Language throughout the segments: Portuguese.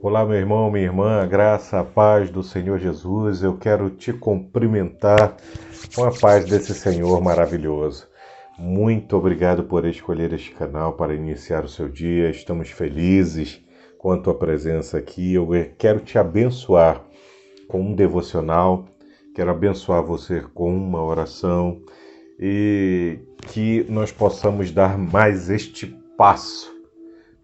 Olá, meu irmão, minha irmã, a graça, a paz do Senhor Jesus. Eu quero te cumprimentar com a paz desse Senhor maravilhoso. Muito obrigado por escolher este canal para iniciar o seu dia. Estamos felizes com a tua presença aqui. Eu quero te abençoar com um devocional, quero abençoar você com uma oração e que nós possamos dar mais este passo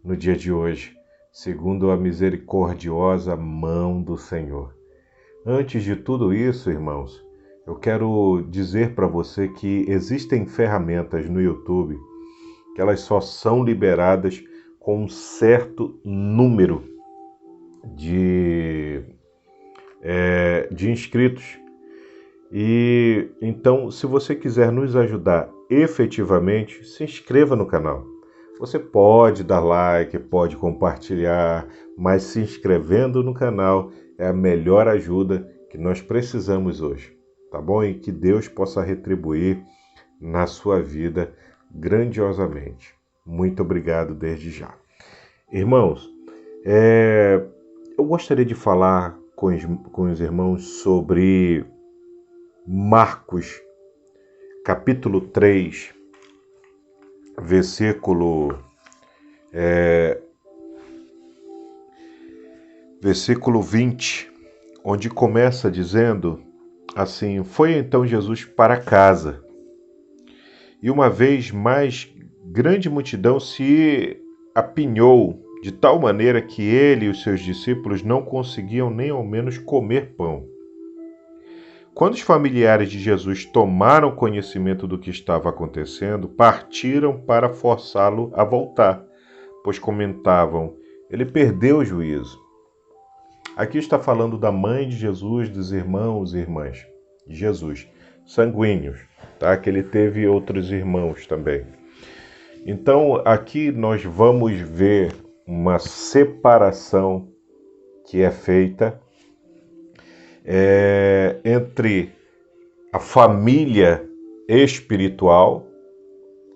no dia de hoje, segundo a misericordiosa mão do Senhor. Antes de tudo isso, irmãos, eu quero dizer para você que existem ferramentas no YouTube que elas só são liberadas com um certo número de inscritos. E então, se você quiser nos ajudar efetivamente, se inscreva no canal. Você pode dar like, pode compartilhar, mas se inscrevendo no canal é a melhor ajuda que nós precisamos hoje, tá bom? E que Deus possa retribuir na sua vida grandiosamente. Muito obrigado desde já. Irmãos, eu gostaria de falar com os irmãos sobre Marcos, capítulo 3, versículo 20, onde começa dizendo assim: Foi então Jesus para casa, e uma vez mais grande multidão se apinhou, de tal maneira que ele e os seus discípulos não conseguiam nem ao menos comer pão. Quando os familiares de Jesus tomaram conhecimento do que estava acontecendo, partiram para forçá-lo a voltar, pois comentavam: ele perdeu o juízo. Aqui está falando da mãe de Jesus, dos irmãos e irmãs de Jesus, sanguíneos, tá? Que ele teve outros irmãos também. Então, aqui nós vamos ver uma separação que é feita entre a família espiritual,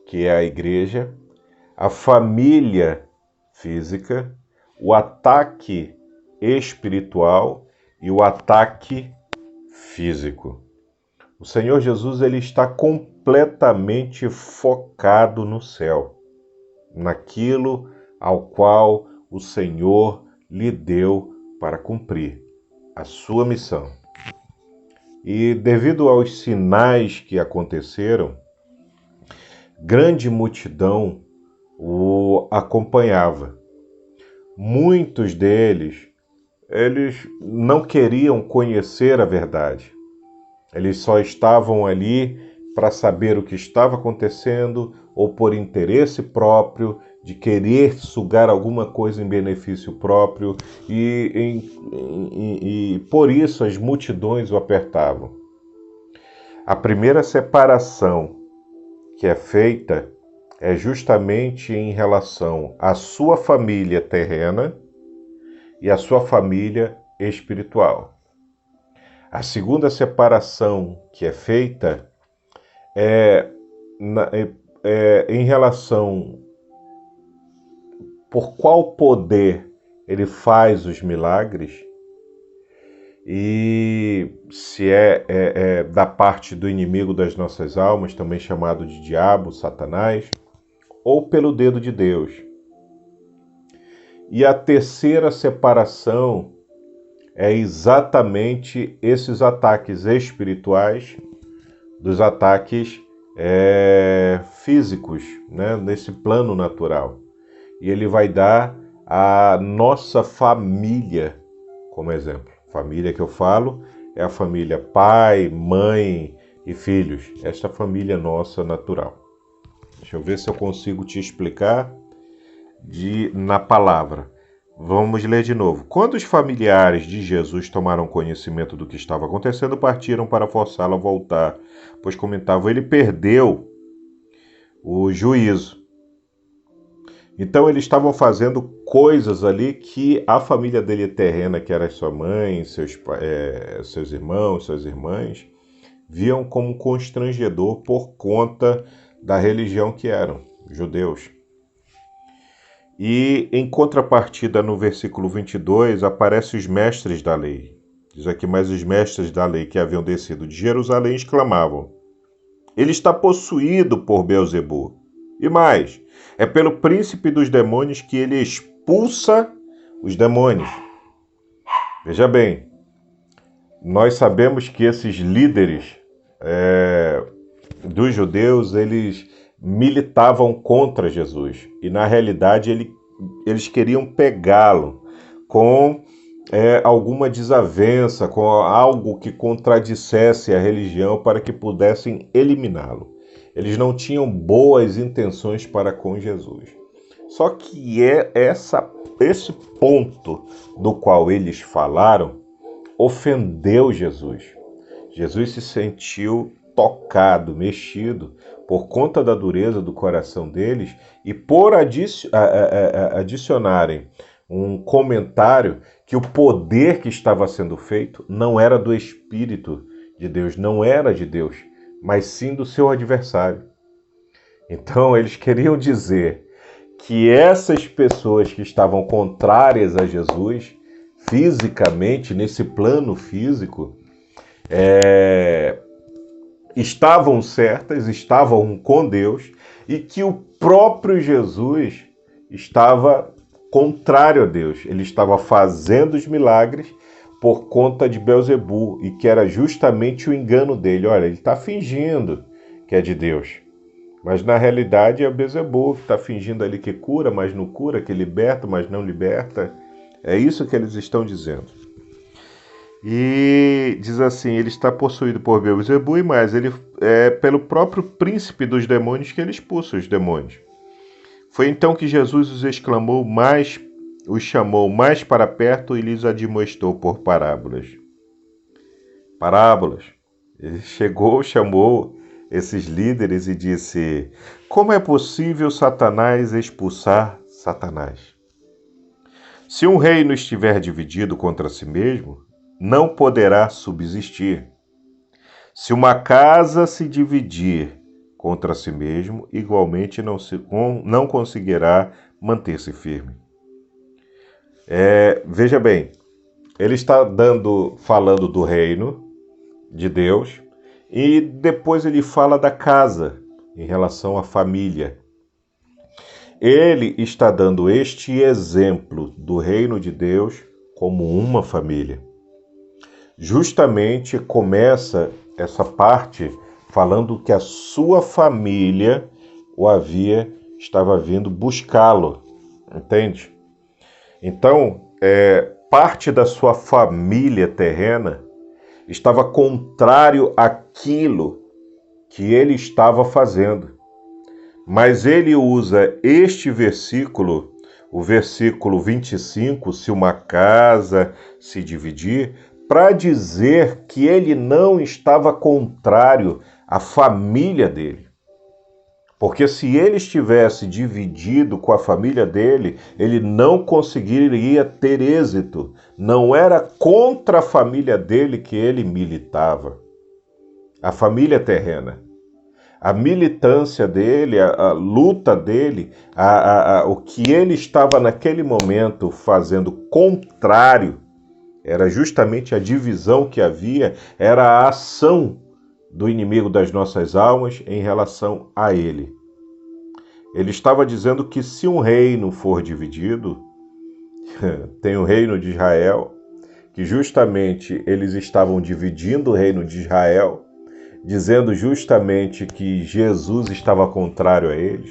que é a igreja, a família física, o ataque espiritual e o ataque físico. O Senhor Jesus ele está completamente focado no céu, naquilo ao qual o Senhor lhe deu para cumprir a sua missão. E devido aos sinais que aconteceram, grande multidão o acompanhava. Muitos deles, eles não queriam conhecer a verdade. Eles só estavam ali para saber o que estava acontecendo ou por interesse próprio, de querer sugar alguma coisa em benefício próprio e por isso as multidões o apertavam. A primeira separação que é feita é justamente em relação à sua família terrena e à sua família espiritual. A segunda separação que é feita é em relação por qual poder ele faz os milagres e se é da parte do inimigo das nossas almas, também chamado de diabo, Satanás, ou pelo dedo de Deus. E a terceira separação é exatamente esses ataques espirituais dos ataques físicos, né, nesse plano natural. E ele vai dar a nossa família como exemplo. Família que eu falo é a família pai, mãe e filhos. Esta família nossa natural. Deixa eu ver se eu consigo te explicar na palavra. Vamos ler de novo. Quando os familiares de Jesus tomaram conhecimento do que estava acontecendo, partiram para forçá-lo a voltar, pois comentavam: ele perdeu o juízo. Então eles estavam fazendo coisas ali que a família dele terrena, que era sua mãe, seus irmãos, suas irmãs, viam como constrangedor por conta da religião que eram, judeus. E em contrapartida, no versículo 22, aparecem os mestres da lei. Diz aqui, mas os mestres da lei que haviam descido de Jerusalém exclamavam: ele está possuído por Beelzebu. E mais, é pelo príncipe dos demônios que ele expulsa os demônios. Veja bem, nós sabemos que esses líderes dos judeus, eles militavam contra Jesus. E na realidade eles queriam pegá-lo com alguma desavença, com algo que contradissesse a religião para que pudessem eliminá-lo. Eles não tinham boas intenções para com Jesus. Só que esse ponto do qual eles falaram ofendeu Jesus. Jesus se sentiu tocado, mexido, por conta da dureza do coração deles e por adicionarem um comentário que o poder que estava sendo feito não era do Espírito de Deus, não era de Deus, mas sim do seu adversário. Então eles queriam dizer que essas pessoas que estavam contrárias a Jesus, fisicamente, nesse plano físico, estavam certas, estavam com Deus, e que o próprio Jesus estava contrário a Deus. Ele estava fazendo os milagres por conta de Beelzebu, e que era justamente o engano dele. Olha, ele está fingindo que é de Deus, mas na realidade é Beelzebu que está fingindo ali que cura, mas não cura, que liberta, mas não liberta. É isso que eles estão dizendo. E diz assim, ele está possuído por Beelzebu, e mais, ele é pelo próprio príncipe dos demônios que ele expulsa os demônios. Foi então que Jesus os chamou mais para perto e lhes admoestou por parábolas. Parábolas. Ele chamou esses líderes e disse: como é possível Satanás expulsar Satanás? Se um reino estiver dividido contra si mesmo, não poderá subsistir. Se uma casa se dividir contra si mesmo, igualmente não conseguirá manter-se firme. Veja bem, ele está falando do reino de Deus, e depois ele fala da casa, em relação à família. Ele está dando este exemplo do reino de Deus como uma família. Justamente começa essa parte falando que a sua família estava vindo buscá-lo, entende? Então, parte da sua família terrena estava contrário àquilo que ele estava fazendo. Mas ele usa este versículo, o versículo 25, se uma casa se dividir, para dizer que ele não estava contrário à família dele. Porque se ele estivesse dividido com a família dele, ele não conseguiria ter êxito. Não era contra a família dele que ele militava. A família terrena. A militância dele, a luta dele, o que ele estava naquele momento fazendo contrário, era justamente a divisão que havia, era a ação do inimigo das nossas almas em relação a ele. Ele estava dizendo que se um reino for dividido, tem o reino de Israel, que justamente eles estavam dividindo o reino de Israel, dizendo justamente que Jesus estava contrário a eles.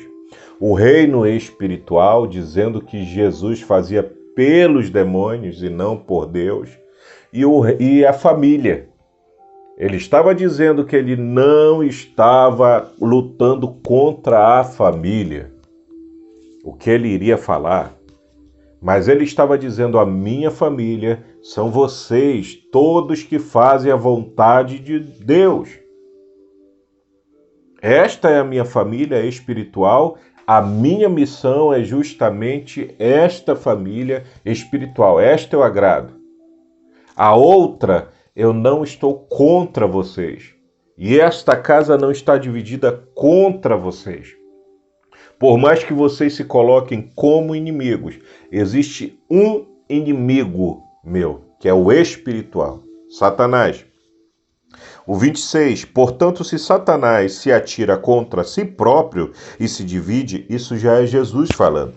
O reino espiritual, dizendo que Jesus fazia pelos demônios e não por Deus. E a família. Ele estava dizendo que ele não estava lutando contra a família, o que ele iria falar. Mas ele estava dizendo: a minha família são vocês, todos que fazem a vontade de Deus. Esta é a minha família espiritual, a minha missão é justamente esta família espiritual, este é o agrado. A outra, eu não estou contra vocês. E esta casa não está dividida contra vocês. Por mais que vocês se coloquem como inimigos, existe um inimigo meu, que é o espiritual, Satanás. O 26, portanto, se Satanás se atira contra si próprio e se divide, isso já é Jesus falando.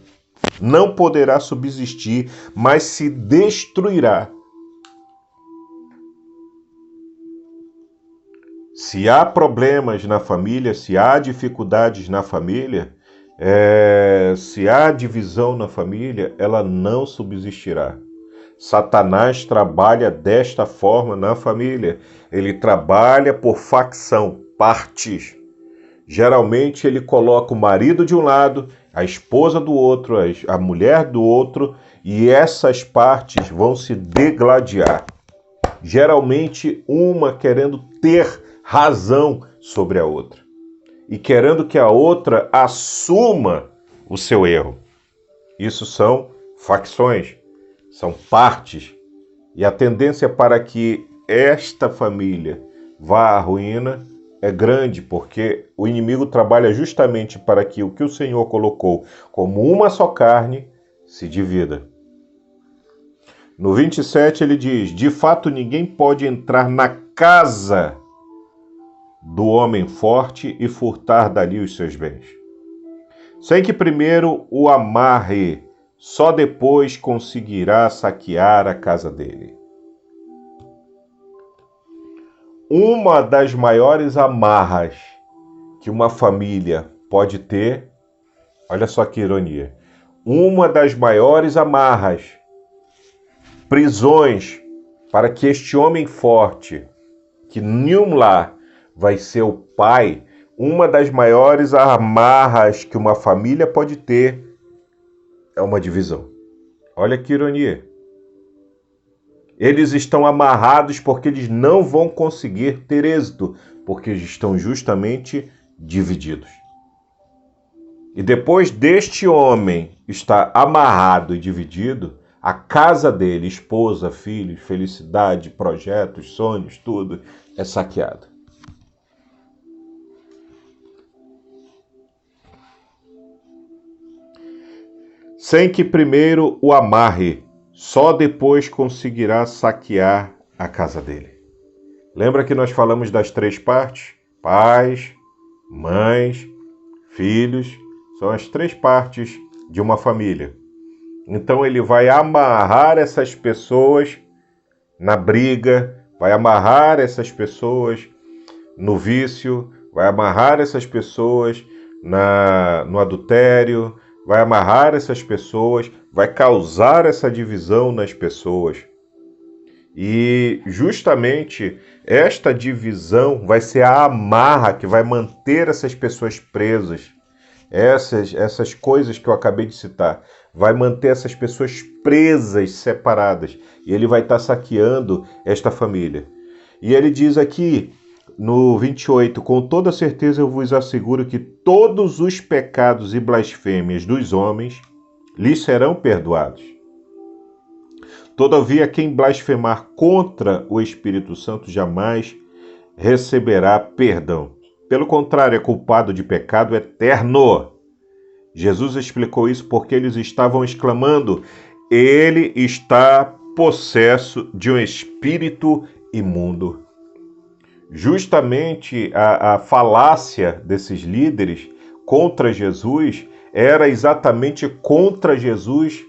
Não poderá subsistir, mas se destruirá. Se há problemas na família, se há dificuldades na família, se há divisão na família, ela não subsistirá. Satanás trabalha desta forma na família. Ele trabalha por facção, partes. Geralmente ele coloca o marido de um lado, a esposa do outro, a mulher do outro, e essas partes vão se degladiar. Geralmente uma querendo ter razão sobre a outra e querendo que a outra assuma o seu erro. Isso são facções, são partes, e a tendência para que esta família vá à ruína é grande, porque o inimigo trabalha justamente para que o que o Senhor colocou como uma só carne se divida. No 27 ele diz: de fato ninguém pode entrar na casa do homem forte e furtar dali os seus bens, sem que primeiro o amarre, só depois conseguirá saquear a casa dele. Uma das maiores amarras que uma família pode ter, olha só que ironia, uma das maiores amarras, prisões, para que este homem forte, que nenhum lar vai ser o pai, uma das maiores amarras que uma família pode ter é uma divisão. Olha que ironia. Eles estão amarrados porque eles não vão conseguir ter êxito, porque eles estão justamente divididos. E depois deste homem estar amarrado e dividido, a casa dele, esposa, filhos, felicidade, projetos, sonhos, tudo é saqueado. Sem que primeiro o amarre, só depois conseguirá saquear a casa dele. Lembra que nós falamos das três partes? Pais, mães, filhos, são as três partes de uma família. Então ele vai amarrar essas pessoas na briga, vai amarrar essas pessoas no vício, vai amarrar essas pessoas no adultério, vai amarrar essas pessoas, vai causar essa divisão nas pessoas. E justamente esta divisão vai ser a amarra que vai manter essas pessoas presas. Essas coisas que eu acabei de citar, vai manter essas pessoas presas, separadas. E ele vai estar saqueando esta família. E ele diz aqui, no 28, com toda certeza eu vos asseguro que todos os pecados e blasfêmias dos homens lhes serão perdoados. Todavia, quem blasfemar contra o Espírito Santo jamais receberá perdão. Pelo contrário, é culpado de pecado eterno. Jesus explicou isso porque eles estavam exclamando: ele está possesso de um espírito imundo. Justamente a falácia desses líderes contra Jesus era exatamente contra Jesus,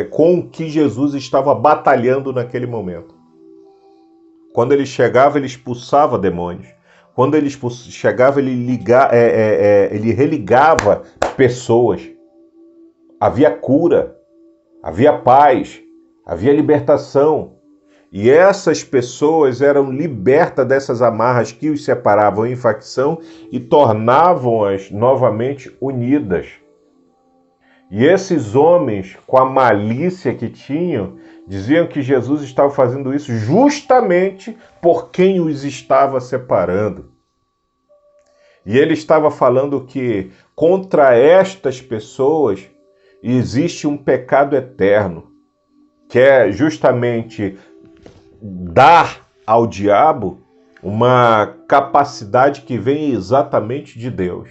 com o que Jesus estava batalhando naquele momento. Quando ele chegava, ele expulsava demônios. Quando ele chegava, ele religava pessoas. Havia cura, havia paz, havia libertação. E essas pessoas eram libertas dessas amarras que os separavam em facção e tornavam-as novamente unidas. E esses homens, com a malícia que tinham, diziam que Jesus estava fazendo isso justamente por quem os estava separando. E ele estava falando que contra estas pessoas existe um pecado eterno, que é justamente dar ao diabo uma capacidade que vem exatamente de Deus.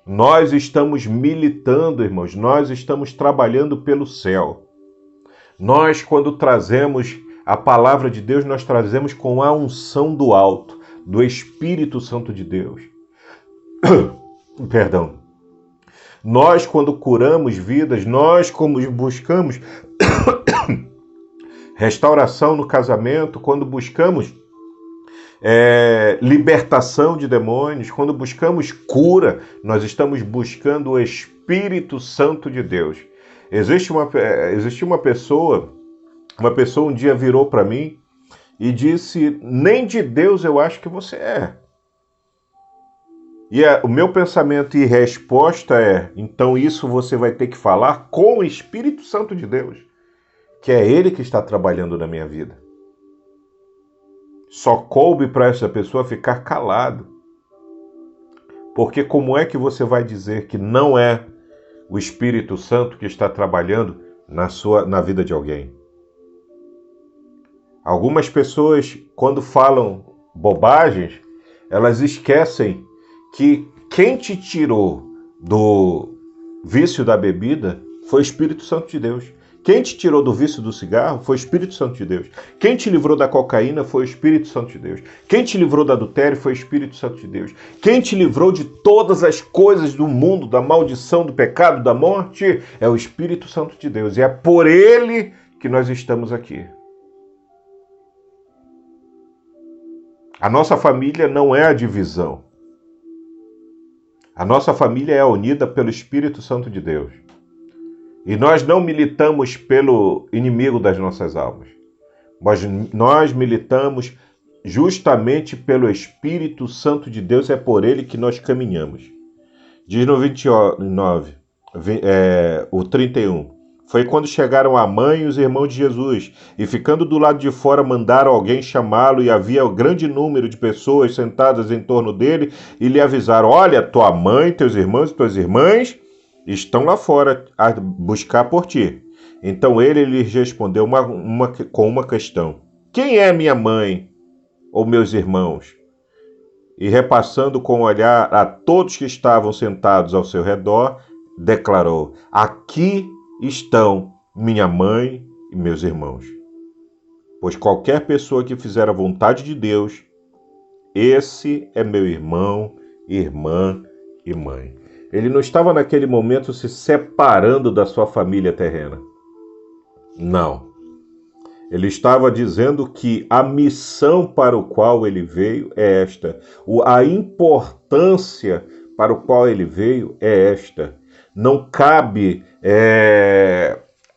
Nós estamos militando, irmãos, nós estamos trabalhando pelo céu. Nós, quando trazemos a palavra de Deus, nós trazemos com a unção do alto, do Espírito Santo de Deus. Perdão. Nós, quando curamos vidas, nós, como buscamos restauração no casamento, quando buscamos libertação de demônios, quando buscamos cura, nós estamos buscando o Espírito Santo de Deus. Existe uma pessoa um dia virou para mim e disse: nem de Deus eu acho que você é. E o meu pensamento e resposta é: então isso você vai ter que falar com o Espírito Santo de Deus, que é Ele que está trabalhando na minha vida. Só coube para essa pessoa ficar calado. Porque como é que você vai dizer que não é o Espírito Santo que está trabalhando na vida de alguém? Algumas pessoas, quando falam bobagens, elas esquecem que quem te tirou do vício da bebida foi o Espírito Santo de Deus. Quem te tirou do vício do cigarro foi o Espírito Santo de Deus. Quem te livrou da cocaína foi o Espírito Santo de Deus. Quem te livrou do adultério foi o Espírito Santo de Deus. Quem te livrou de todas as coisas do mundo, da maldição, do pecado, da morte, é o Espírito Santo de Deus. E é por Ele que nós estamos aqui. A nossa família não é a divisão. A nossa família é unida pelo Espírito Santo de Deus. E nós não militamos pelo inimigo das nossas almas. Mas nós militamos justamente pelo Espírito Santo de Deus, é por ele que nós caminhamos. Diz no 29, o 31. Foi quando chegaram a mãe e os irmãos de Jesus, e ficando do lado de fora mandaram alguém chamá-lo, e havia um grande número de pessoas sentadas em torno dele, e lhe avisaram: olha, tua mãe, teus irmãos e tuas irmãs estão lá fora a buscar por ti. Então ele lhes respondeu com uma questão: quem é minha mãe ou meus irmãos? E repassando com o olhar a todos que estavam sentados ao seu redor, declarou: aqui estão minha mãe e meus irmãos. Pois qualquer pessoa que fizer a vontade de Deus, esse é meu irmão, irmã e mãe. Ele não estava naquele momento se separando da sua família terrena. Não. Ele estava dizendo que a missão para o qual ele veio é esta. A importância para o qual ele veio é esta. Não cabe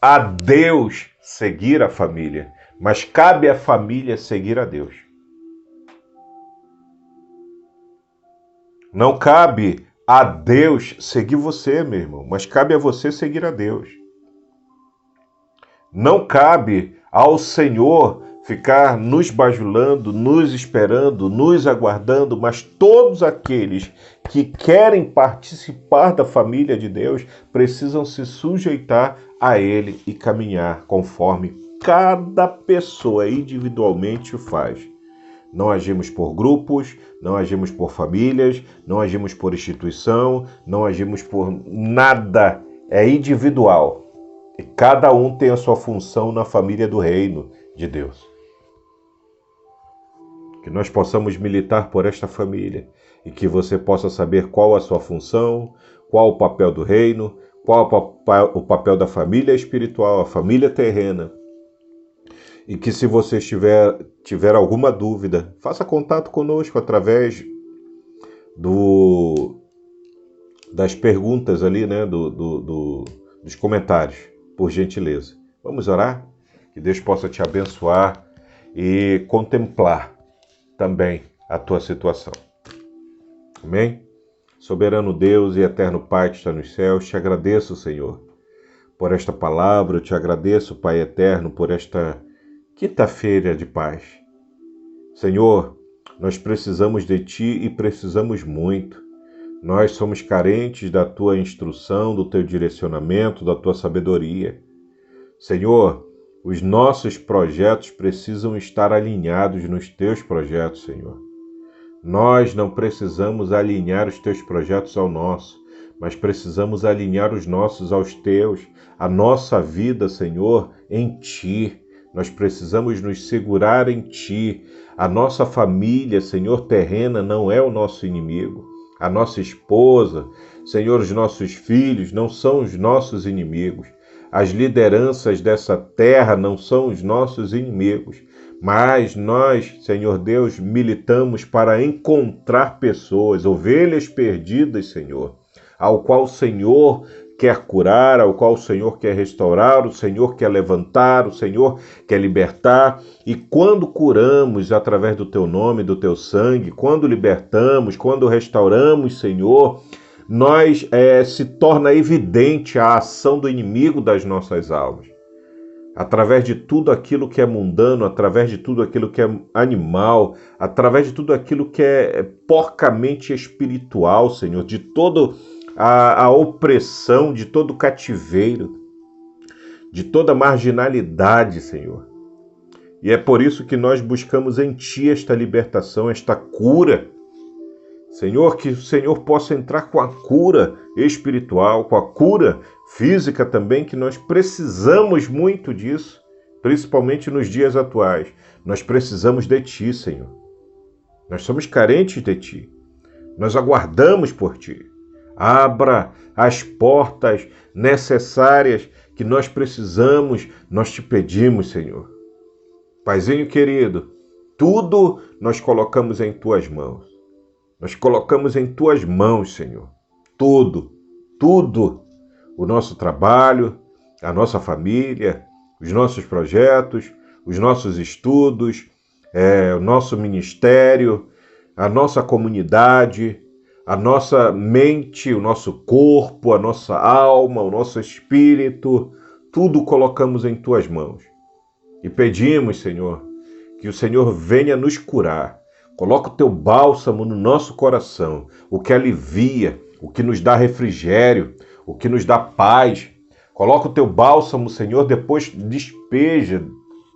a Deus seguir a família, mas cabe à família seguir a Deus. Não cabe a Deus seguir você, meu irmão, mas cabe a você seguir a Deus. Não cabe ao Senhor ficar nos bajulando, nos esperando, nos aguardando, mas todos aqueles que querem participar da família de Deus precisam se sujeitar a Ele e caminhar conforme cada pessoa individualmente o faz. Não agimos por grupos, não agimos por famílias, não agimos por instituição, não agimos por nada. É individual. E cada um tem a sua função na família do reino de Deus. Que nós possamos militar por esta família e que você possa saber qual a sua função, qual o papel do reino, qual o papel da família espiritual, a família terrena. E que se você tiver alguma dúvida, faça contato conosco através das perguntas ali, né, dos comentários, por gentileza. Vamos orar? Que Deus possa te abençoar e contemplar também a tua situação. Amém? Soberano Deus e eterno Pai que está nos céus, te agradeço, Senhor, por esta palavra. Eu te agradeço, Pai eterno, por esta quinta-feira de paz. Senhor, nós precisamos de Ti e precisamos muito. Nós somos carentes da Tua instrução, do Teu direcionamento, da Tua sabedoria. Senhor, os nossos projetos precisam estar alinhados nos Teus projetos, Senhor. Nós não precisamos alinhar os Teus projetos ao nosso. mas precisamos alinhar os nossos aos teus, a nossa vida, Senhor, em Ti. Nós precisamos nos segurar em Ti. A nossa família, Senhor, terrena, não é o nosso inimigo. A nossa esposa, Senhor, os nossos filhos não são os nossos inimigos. As lideranças dessa terra não são os nossos inimigos. Mas nós, Senhor Deus, militamos para encontrar pessoas, ovelhas perdidas, Senhor, ao qual o Senhor quer curar, ao qual o Senhor quer restaurar, o Senhor quer levantar, o Senhor quer libertar. E quando curamos através do Teu nome, do Teu sangue, quando libertamos, quando restauramos, Senhor, nós se torna evidente a ação do inimigo das nossas almas. Através de tudo aquilo que é mundano, através de tudo aquilo que é animal, através de tudo aquilo que é porcamente espiritual, Senhor, de toda a opressão, de todo o cativeiro, de toda a marginalidade, Senhor. E é por isso que nós buscamos em Ti esta libertação, esta cura. Senhor, que o Senhor possa entrar com a cura espiritual, com a cura física também, que nós precisamos muito disso, principalmente nos dias atuais. Nós precisamos de Ti, Senhor. Nós somos carentes de Ti. Nós aguardamos por Ti. Abra as portas necessárias que nós precisamos, nós Te pedimos, Senhor. Paizinho querido, tudo nós colocamos em Tuas mãos. Nós colocamos em Tuas mãos, Senhor. Tudo. O nosso trabalho, a nossa família, os nossos projetos, os nossos estudos, o nosso ministério, a nossa comunidade, a nossa mente, o nosso corpo, a nossa alma, o nosso espírito, tudo colocamos em Tuas mãos. E pedimos, Senhor, que o Senhor venha nos curar. Coloca o Teu bálsamo no nosso coração, o que alivia, o que nos dá refrigério, o que nos dá paz. Coloca o Teu bálsamo, Senhor, depois despeja,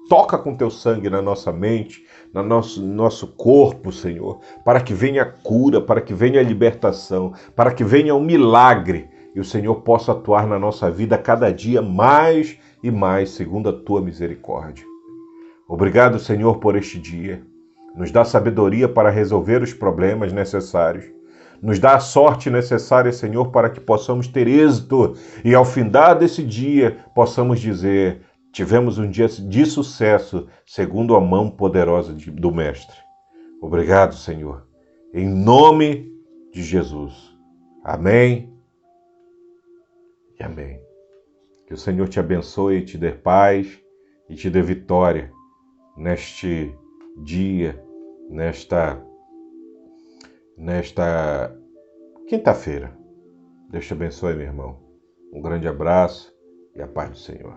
toca com Teu sangue na nossa mente, no nosso corpo, Senhor, para que venha a cura, para que venha a libertação, para que venha um milagre e o Senhor possa atuar na nossa vida cada dia mais e mais, segundo a Tua misericórdia. Obrigado, Senhor, por este dia. Nos dá sabedoria para resolver os problemas necessários. Nos dá a sorte necessária, Senhor, para que possamos ter êxito e ao findar desse dia possamos dizer: tivemos um dia de sucesso segundo a mão poderosa do Mestre. Obrigado, Senhor. Em nome de Jesus. Amém e amém. Que o Senhor te abençoe, te dê paz e te dê vitória neste dia, nesta quinta-feira. Deus te abençoe, meu irmão. Um grande abraço e a paz do Senhor.